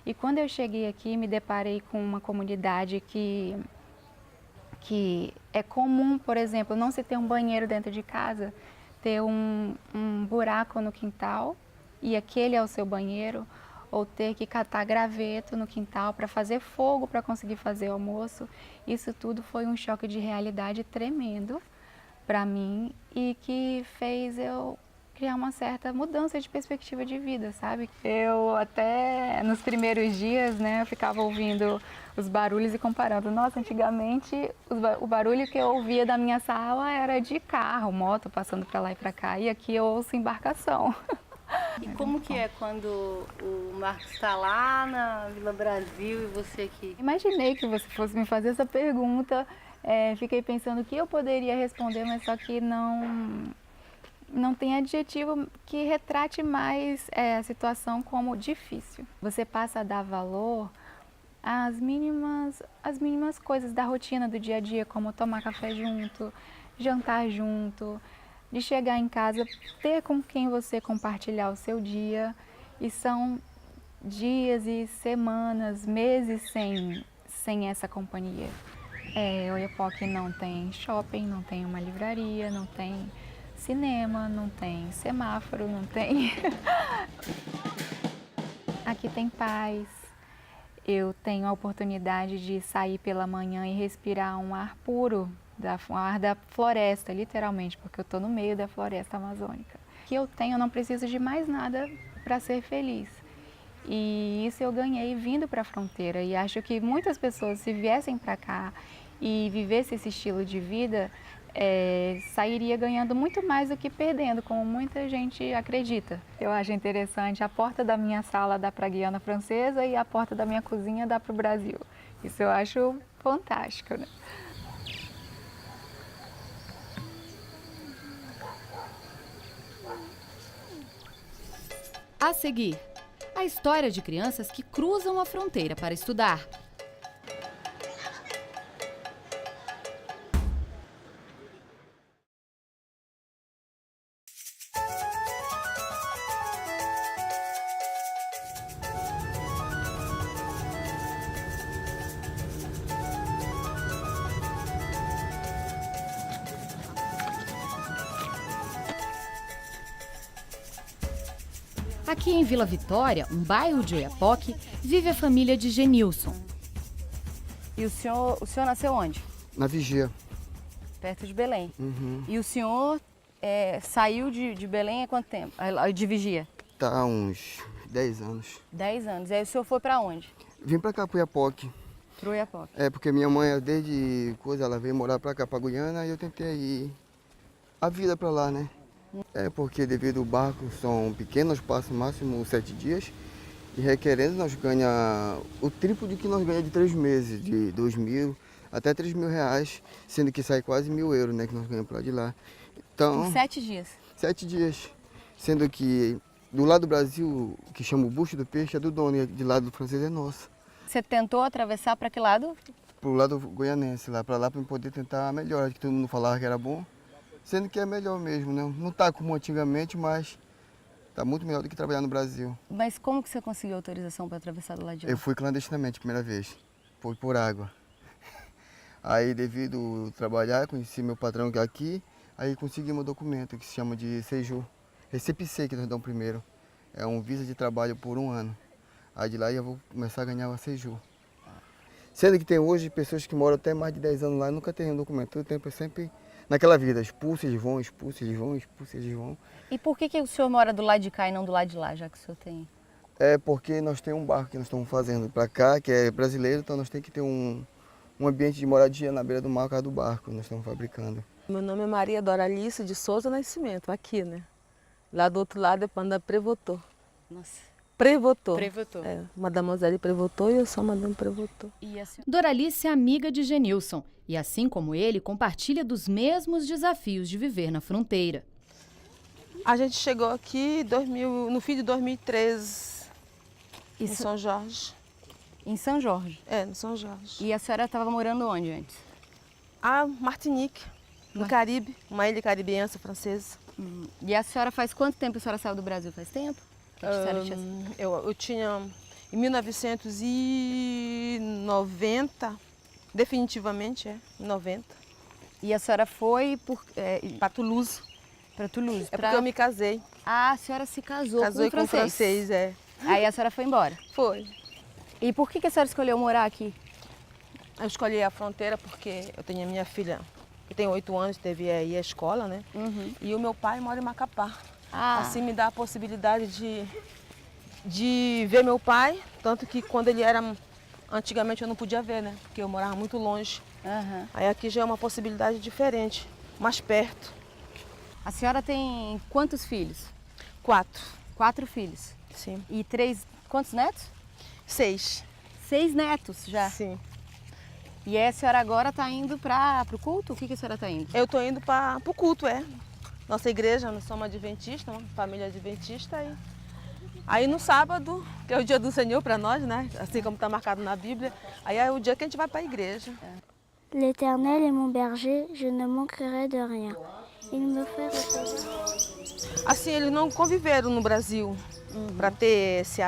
E quando eu cheguei aqui, me deparei com uma comunidade que é comum, por exemplo, não se ter um banheiro dentro de casa, ter um buraco no quintal e aquele é o seu banheiro, ou ter que catar graveto no quintal para fazer fogo para conseguir fazer almoço. Isso tudo foi um choque de realidade tremendo para mim e que fez eu criar uma certa mudança de perspectiva de vida, sabe? Eu até nos primeiros dias, né, eu ficava ouvindo os barulhos e comparando. Nossa, antigamente o barulho que eu ouvia da minha sala era de carro, moto passando para lá e para cá, e aqui eu ouço embarcação. E como que é quando o Marcos está lá na Vila Brasil e você aqui? Imaginei que você fosse me fazer essa pergunta, fiquei pensando o que eu poderia responder, mas só que não tem adjetivo que retrate mais a situação como difícil. Você passa a dar valor às mínimas coisas da rotina do dia a dia, como tomar café junto, jantar junto, de chegar em casa, ter com quem você compartilhar o seu dia. E são dias e semanas, meses sem essa companhia. Oiapoque não tem shopping, não tem uma livraria, não tem cinema, não tem semáforo, não tem... Aqui tem paz. Eu tenho a oportunidade de sair pela manhã e respirar um ar puro, um ar da floresta, literalmente, porque eu estou no meio da floresta amazônica. O que eu tenho, eu não preciso de mais nada para ser feliz. E isso eu ganhei vindo para a fronteira. E acho que muitas pessoas, se viessem para cá e vivessem esse estilo de vida, sairia ganhando muito mais do que perdendo, como muita gente acredita. Eu acho interessante, a porta da minha sala dá para a Guiana Francesa e a porta da minha cozinha dá para o Brasil. Isso eu acho fantástico, né? A seguir, a história de crianças que cruzam a fronteira para estudar. Aqui em Vila Vitória, um bairro de Oiapoque, vive a família de Genilson. E o senhor nasceu onde? Na Vigia. Perto de Belém. Uhum. E o senhor saiu de Belém há quanto tempo? De Vigia? Tá há uns 10 anos. 10 anos. E aí o senhor foi para onde? Vim pra cá, pro Oiapoque. Pro Oiapoque. Porque minha mãe, desde coisa, ela veio morar pra cá, pra Guiana, e eu tentei ir a vida pra lá, né? Porque devido ao barco são pequenos, passam máximo 7 dias e requerendo nós ganhamos o triplo de que nós ganhamos de 3 meses, de 2.000 até 3.000 reais, sendo que sai quase 1.000 euros, né, que nós ganhamos para de lá. Então, em 7 dias? 7 dias, sendo que do lado do Brasil, que chama o bucho do peixe, é do dono e de lado do francês é nosso. Você tentou atravessar para que lado? Pro lado goianense, lá para poder tentar melhorar, que todo mundo falava que era bom. Sendo que é melhor mesmo, né? Não está como antigamente, mas está muito melhor do que trabalhar no Brasil. Mas como que você conseguiu autorização para atravessar do lado de lá? Eu fui clandestinamente a primeira vez, por água. Aí, devido a trabalhar, conheci meu patrão que é aqui, aí consegui meu documento, que se chama de Seju. Recepicê, que nós damos primeiro. É um visa de trabalho por 1 ano. Aí de lá eu vou começar a ganhar o Seju. Sendo que tem hoje pessoas que moram até mais de 10 anos lá e nunca tem um documento. Todo tempo é sempre... naquela vida, expulsos eles vão, expulsos eles vão, expulsos eles vão. E por que o senhor mora do lado de cá e não do lado de lá, já que o senhor tem? Porque nós temos um barco que nós estamos fazendo para cá, que é brasileiro, então nós temos que ter um ambiente de moradia na beira do mar, por causa do barco que nós estamos fabricando. Meu nome é Maria Doralice de Souza Nascimento, aqui, né? Lá do outro lado é Panda Prevotou. Nossa. Prevotou. Prevotou. Mademoiselle Prevotou e eu sou Madame Prevotou. Doralice é amiga de Genilson e, assim como ele, compartilha dos mesmos desafios de viver na fronteira. A gente chegou aqui no fim de 2013, em São Jorge. Em São Jorge? No São Jorge. E a senhora estava morando onde antes? Martinique, no Caribe, uma ilha caribenha francesa. E a senhora faz quanto tempo a senhora saiu do Brasil? Faz tempo? Eu tinha em 1990, definitivamente, 90. E a senhora foi para Toulouse. Para Toulouse? É porque eu me casei. Ah, a senhora se casou Casou com um francês. é. Aí a senhora foi embora? Foi. E por que a senhora escolheu morar aqui? Eu escolhi a fronteira porque eu tenho a minha filha, que tem 8 anos, teve aí a escola, né? E o meu pai mora em Macapá. Assim me dá a possibilidade de ver meu pai, tanto que quando ele era... Antigamente eu não podia ver, né? Porque eu morava muito longe. Aí aqui já é uma possibilidade diferente, mais perto. A senhora tem quantos filhos? 4. 4 filhos? Sim. E 3... Quantos netos? 6. 6 netos já? Sim. E aí a senhora agora está indo para o culto? O que a senhora está indo? Eu estou indo para o culto, Nossa igreja, nós somos adventistas, uma família adventista. Aí no sábado, que é o dia do Senhor para nós, né? Assim como está marcado na Bíblia, aí é o dia que a gente vai para a igreja. L'Éternel est mon berger, je ne manquerai de rien. Il me fait reposer. Assim, eles não conviveram no Brasil para ter esse...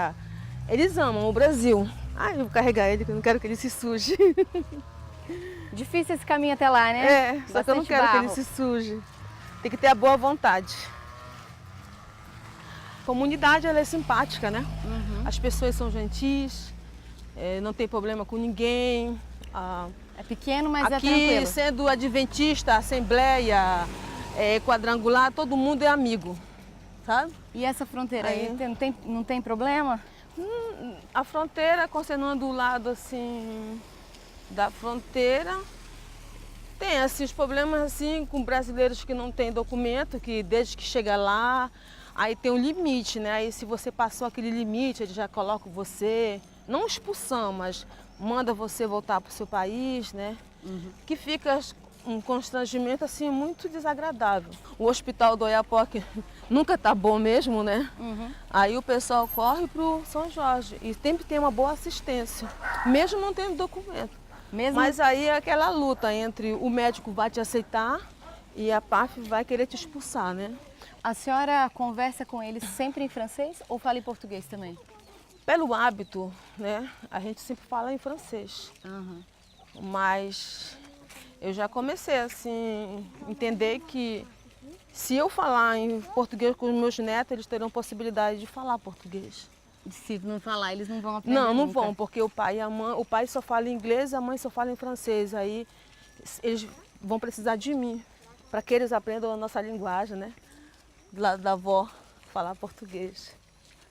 Eles amam o Brasil. Ai, eu vou carregar ele, que eu não quero que ele se suje. Difícil esse caminho até lá, né? Só que eu não quero que ele se suje. Tem que ter a boa vontade. A comunidade, ela é simpática, né? As pessoas são gentis, não tem problema com ninguém. É pequeno, mas aqui, é tranquilo. Sendo adventista, assembleia, quadrangular, todo mundo é amigo, sabe? E essa fronteira aí, não tem problema? A fronteira, considerando o lado assim da fronteira, tem assim, os problemas assim, com brasileiros que não têm documento, que desde que chega lá, aí tem um limite, né? Aí se você passou aquele limite, eles já colocam você, não expulsão, mas manda você voltar para o seu país, né? Que fica um constrangimento assim muito desagradável. O hospital do Oiapoque nunca tá bom mesmo, né? Aí o pessoal corre pro São Jorge e sempre tem uma boa assistência, mesmo não tendo documento. Mas aí é aquela luta entre o médico vai te aceitar e a PAF vai querer te expulsar, né? A senhora conversa com eles sempre em francês ou fala em português também? Pelo hábito, né? A gente sempre fala em francês. Mas eu já comecei assim a entender que se eu falar em português com os meus netos, eles terão possibilidade de falar português. Se não falar, eles não vão aprender Não nunca. vão, porque o pai e a mãe, o pai só fala inglês, a mãe só fala em francês. Aí eles vão precisar de mim para que eles aprendam a nossa linguagem, né? Do lado da avó, falar português.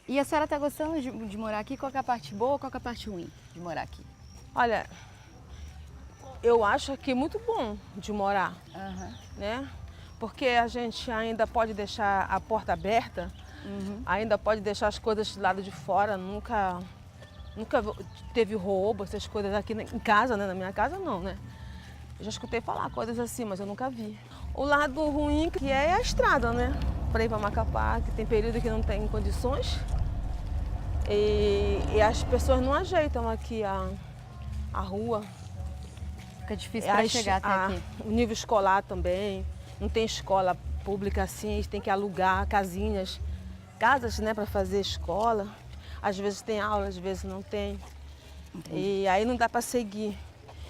E a senhora está gostando de morar aqui? Qual que é a parte boa, qual que é a parte ruim de morar aqui? Olha, eu acho aqui muito bom de morar, né? Porque a gente ainda pode deixar a porta aberta, ainda pode deixar as coisas do lado de fora, nunca teve roubo, essas coisas aqui em casa, né? Na minha casa não, né? Eu já escutei falar coisas assim, mas eu nunca vi. O lado ruim que é a estrada, né? Para ir para Macapá, que tem período que não tem condições. E as pessoas não ajeitam aqui a rua. Fica difícil para chegar até aqui. O nível escolar também. Não tem escola pública assim, eles têm que alugar casinhas, casas, né, para fazer escola. Às vezes tem aula, às vezes não tem. E aí não dá para seguir.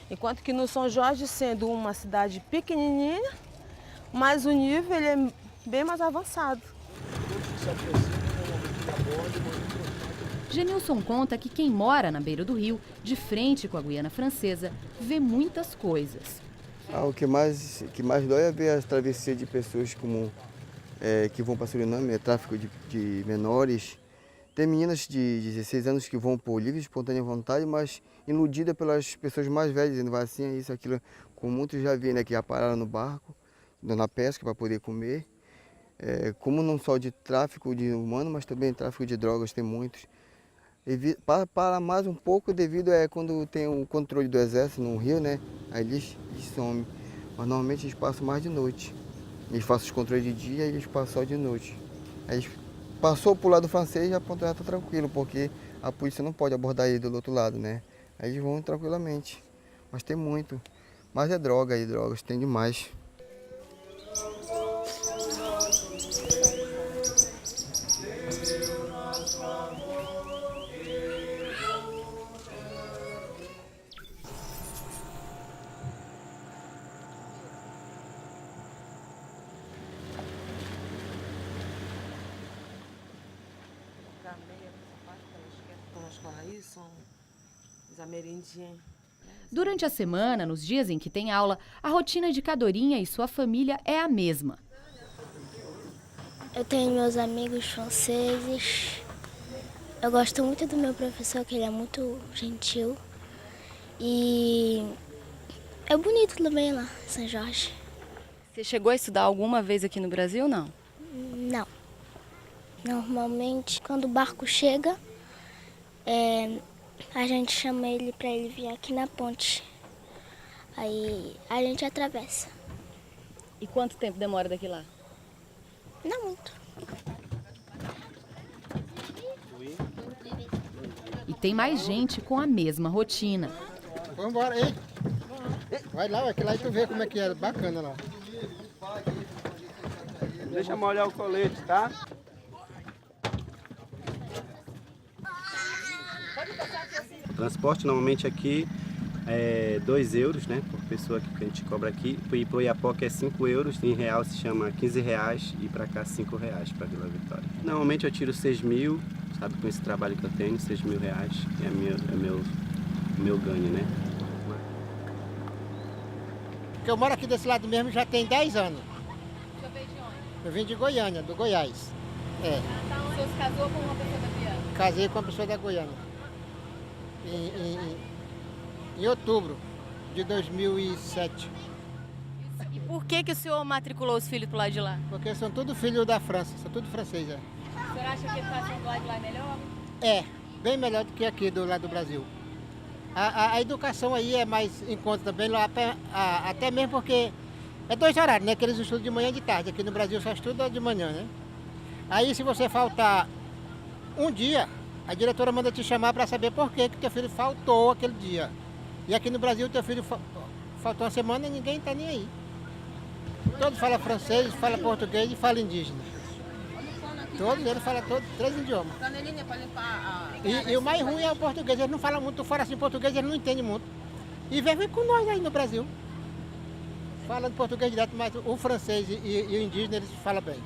Enquanto que no São Jorge, sendo uma cidade pequenininha, mas o nível ele é bem mais avançado. Genilson conta que quem mora na beira do rio, de frente com a Guiana Francesa, vê muitas coisas. O que mais dói é ver as travessias de pessoas como, que vão para Suriname, tráfico de menores. Tem meninas de 16 anos que vão por livre, espontânea vontade, mas iludida pelas pessoas mais velhas, dizendo vai assim, isso, aquilo. Como muitos já vi, né, que já pararam no barco, na pesca para poder comer. Como não só de tráfico de humano, mas também tráfico de drogas, tem muitos. Para mais um pouco devido quando tem o controle do exército no rio, né? Aí eles somem. Mas normalmente eles passam mais de noite. Eles fazem os controles de dia e eles passam só de noite. Aí eles passou para o lado francês e a ponto já está tranquilo, porque a polícia não pode abordar ele do outro lado, né? Aí eles vão tranquilamente. Mas tem muito. Mas é droga aí, drogas, tem demais. Durante a semana, nos dias em que tem aula, a rotina de Cadorinha e sua família é a mesma. Eu tenho meus amigos franceses. Eu gosto muito do meu professor, que ele é muito gentil. E é bonito também lá, São Jorge. Você chegou a estudar alguma vez aqui no Brasil, não? Não. Normalmente, quando o barco chega, a gente chama ele para ele vir aqui na ponte. Aí a gente atravessa. E quanto tempo demora daqui lá? Não muito. E tem mais gente com a mesma rotina. Vamos embora aí. Vai lá, que lá tu vê como é que é bacana lá. Deixa molhar o colete, tá? O transporte normalmente aqui é 2 euros, né, por pessoa que a gente cobra aqui. E pro Oiapoque é 5 euros, em real se chama 15 reais e para cá 5 reais para Vila Vitória. Normalmente eu tiro 6 mil, sabe, com esse trabalho que eu tenho, 6 mil reais é meu ganho, né. Porque eu moro aqui desse lado mesmo já tem 10 anos. O senhor veio de onde? Eu vim de Goiânia, do Goiás. É. O senhor se casou com uma pessoa da Guiana? Casei com uma pessoa da Goiânia. Em outubro de 2007. E por que o senhor matriculou os filhos pro lado de lá? Porque são todos filhos da França, são tudo francês, é. O senhor acha que a educação do lado de lá é melhor? É, bem melhor do que aqui do lado do Brasil. A educação aí é mais em conta também, lá, até mesmo porque é 2 horários, né? Que eles estudam de manhã e de tarde. Aqui no Brasil só estuda de manhã, né? Aí se você faltar um dia, a diretora manda te chamar para saber por que teu filho faltou aquele dia. E aqui no Brasil teu filho faltou uma semana e ninguém está nem aí. Todos falam francês, falam português e falam indígena. Todos eles falam 3 idiomas. E o mais ruim é o português, eles não falam muito, tu fala assim português, eles não entendem muito. E vem com nós aí no Brasil. Falando português direto, mas o francês e o indígena eles falam bem.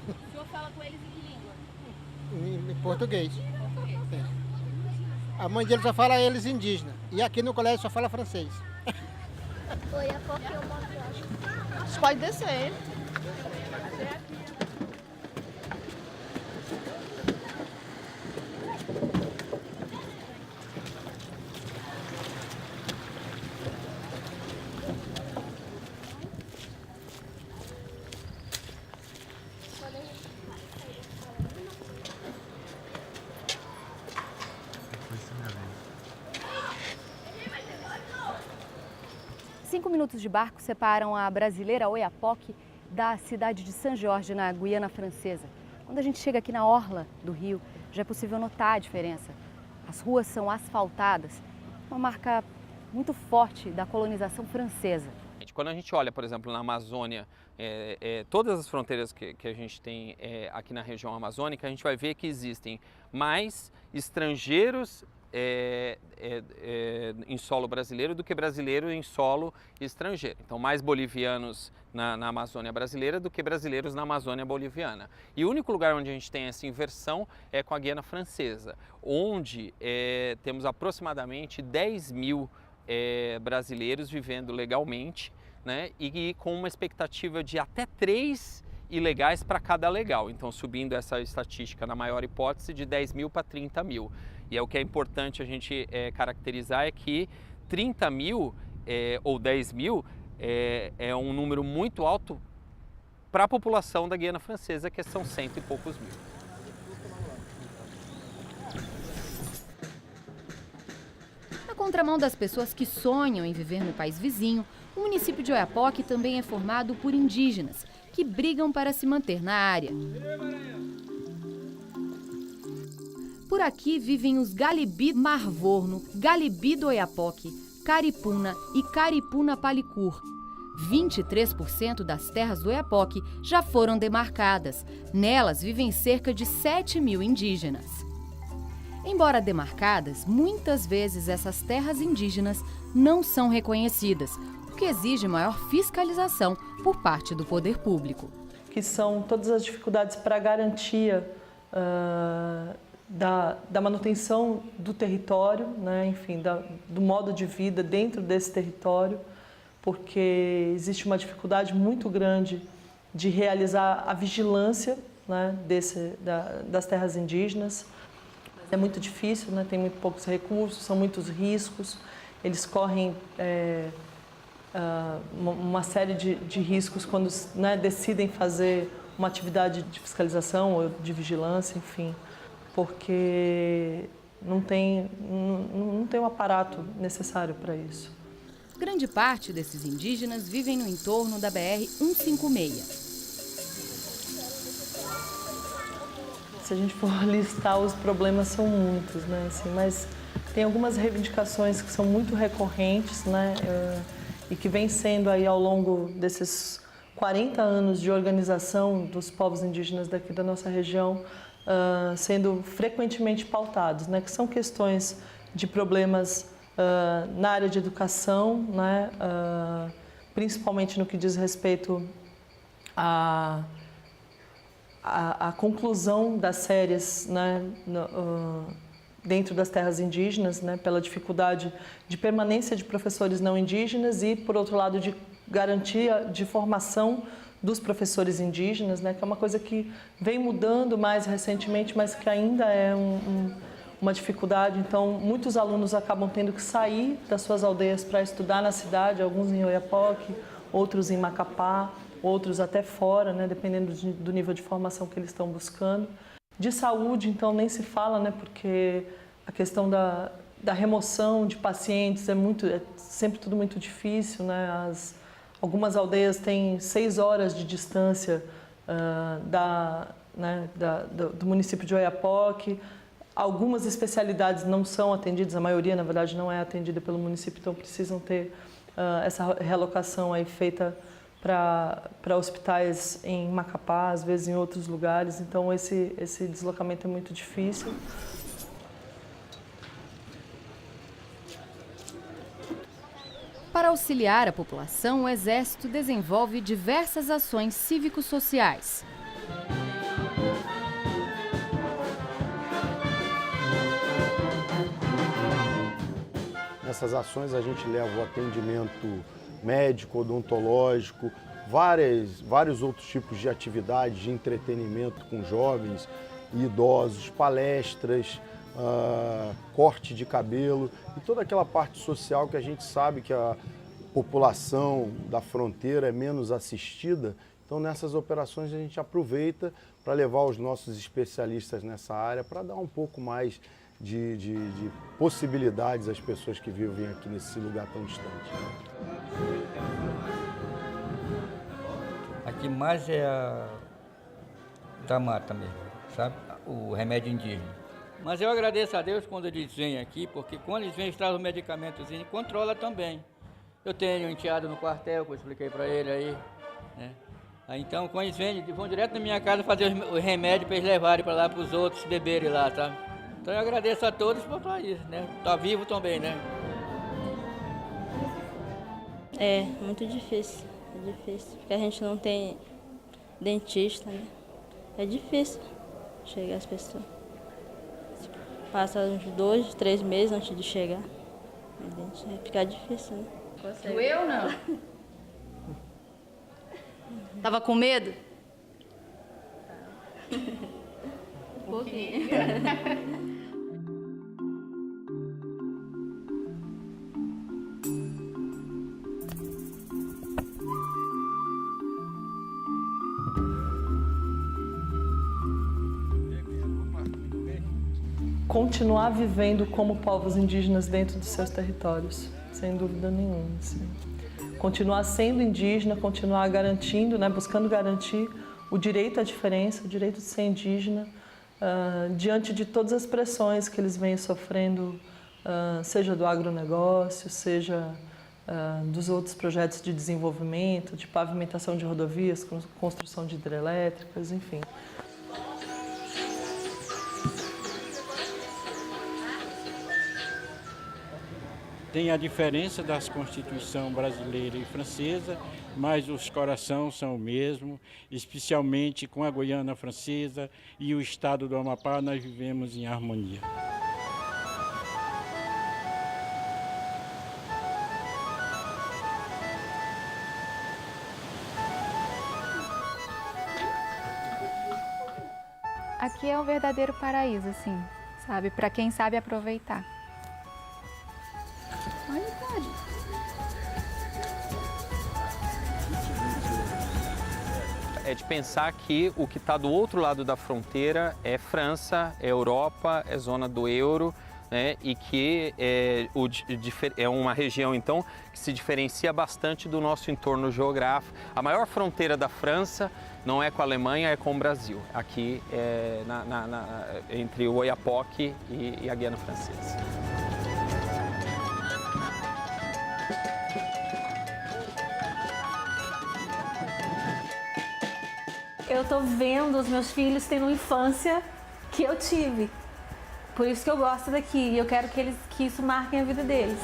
O senhor fala com eles em que língua? Em português. É. A mãe deles só fala eles indígena. E aqui no colégio só fala francês. Oi, a pouco eu mostro. Você pode descer. Cinco minutos de barco separam a brasileira Oiapoque da cidade de São Jorge, na Guiana Francesa. Quando a gente chega aqui na orla do rio, já é possível notar a diferença. As ruas são asfaltadas, uma marca muito forte da colonização francesa. Quando a gente olha, por exemplo, na Amazônia, todas as fronteiras que a gente tem aqui na região amazônica, a gente vai ver que existem mais estrangeiros em solo brasileiro do que brasileiro em solo estrangeiro. Então, mais bolivianos na Amazônia brasileira do que brasileiros na Amazônia boliviana. E o único lugar onde a gente tem essa inversão é com a Guiana Francesa, onde temos aproximadamente 10 mil brasileiros vivendo legalmente, né, e com uma expectativa de até 3 ilegais para cada legal. Então, subindo essa estatística, na maior hipótese, de 10 mil para 30 mil. E o que é importante a gente caracterizar é que 30 mil ou 10 mil é um número muito alto para a população da Guiana Francesa, que são 100 e poucos mil. Na contramão das pessoas que sonham em viver no país vizinho, o município de Oiapoque também é formado por indígenas, que brigam para se manter na área. Por aqui vivem os Galibi Marvorno, Galibi do Oiapoque, Caripuna e Caripuna Palicur. 23% das terras do Oiapoque já foram demarcadas. Nelas vivem cerca de 7 mil indígenas. Embora demarcadas, muitas vezes essas terras indígenas não são reconhecidas, o que exige maior fiscalização por parte do poder público. Que são todas as dificuldades para a garantia da manutenção do território, né? Enfim, do modo de vida dentro desse território, porque existe uma dificuldade muito grande de realizar a vigilância, né, das terras indígenas. É muito difícil, né? Tem muito poucos recursos, são muitos riscos, eles correm uma série de riscos quando, né, decidem fazer uma atividade de fiscalização ou de vigilância, enfim, porque não tem o aparato necessário para isso. Grande parte desses indígenas vivem no entorno da BR-156. Se a gente for listar, os problemas são muitos, né? Assim, mas tem algumas reivindicações que são muito recorrentes, né? E que vem sendo aí ao longo desses 40 anos de organização dos povos indígenas daqui da nossa região, sendo frequentemente pautados, né? Que são questões de problemas na área de educação, né? Principalmente no que diz respeito à conclusão das séries, né? Dentro das terras indígenas, né? Pela dificuldade de permanência de professores não indígenas e, por outro lado, de garantia de formação dos professores indígenas, né? Que é uma coisa que vem mudando mais recentemente, mas que ainda é uma dificuldade. Então, muitos alunos acabam tendo que sair das suas aldeias para estudar na cidade, alguns em Oiapoque, outros em Macapá, outros até fora, né? Dependendo do nível de formação que eles estão buscando. De saúde, então, nem se fala, né? Porque a questão da remoção de pacientes é sempre tudo muito difícil, né? Algumas aldeias têm 6 horas de distância do município de Oiapoque. Algumas especialidades não são atendidas, a maioria, na verdade, não é atendida pelo município, então precisam ter essa realocação aí feita para hospitais em Macapá, às vezes em outros lugares. Então, esse deslocamento é muito difícil. Para auxiliar a população, o Exército desenvolve diversas ações cívico-sociais. Nessas ações a gente leva o atendimento médico, odontológico, vários outros tipos de atividades de entretenimento com jovens e idosos, palestras, corte de cabelo e toda aquela parte social que a gente sabe que a população da fronteira é menos assistida. Então, nessas operações a gente aproveita para levar os nossos especialistas nessa área para dar um pouco mais de possibilidades às pessoas que vivem aqui nesse lugar tão distante. Aqui mais é da mata mesmo, sabe? O remédio indígena. Mas eu agradeço a Deus quando eles vêm aqui, porque quando eles vêm, eles trazem o medicamentozinho e controla também. Eu tenho um enteado no quartel, que eu expliquei para ele aí, né? Aí, então, quando eles vêm, eles vão direto na minha casa fazer o remédio para eles levarem para lá, para os outros beberem lá, sabe? Então eu agradeço a todos por isso, né? Tá vivo também, né? É muito difícil, porque a gente não tem dentista, né? É difícil chegar às pessoas. Passa uns 2, 3 meses antes de chegar. Fica difícil, né? Doeu ou não? Tava com medo? Um pouquinho. Continuar vivendo como povos indígenas dentro dos seus territórios, sem dúvida nenhuma. Assim. Continuar sendo indígena, continuar garantindo, né, buscando garantir o direito à diferença, o direito de ser indígena, diante de todas as pressões que eles vêm sofrendo, seja do agronegócio, seja dos outros projetos de desenvolvimento, de pavimentação de rodovias, construção de hidrelétricas, enfim. Tem a diferença das Constituições brasileira e francesa, mas os corações são o mesmo, especialmente com a Guiana Francesa e o estado do Amapá, nós vivemos em harmonia. Aqui é um verdadeiro paraíso, assim, sabe? Para quem sabe aproveitar. Olha, cara. É de pensar que o que está do outro lado da fronteira é França, é Europa, é zona do euro, né? E que é uma região, então, que se diferencia bastante do nosso entorno geográfico. A maior fronteira da França não é com a Alemanha, é com o Brasil, aqui entre o Oiapoque e a Guiana Francesa. Eu tô vendo os meus filhos tendo uma infância que eu tive. Por isso que eu gosto daqui e eu quero que isso marque a vida deles.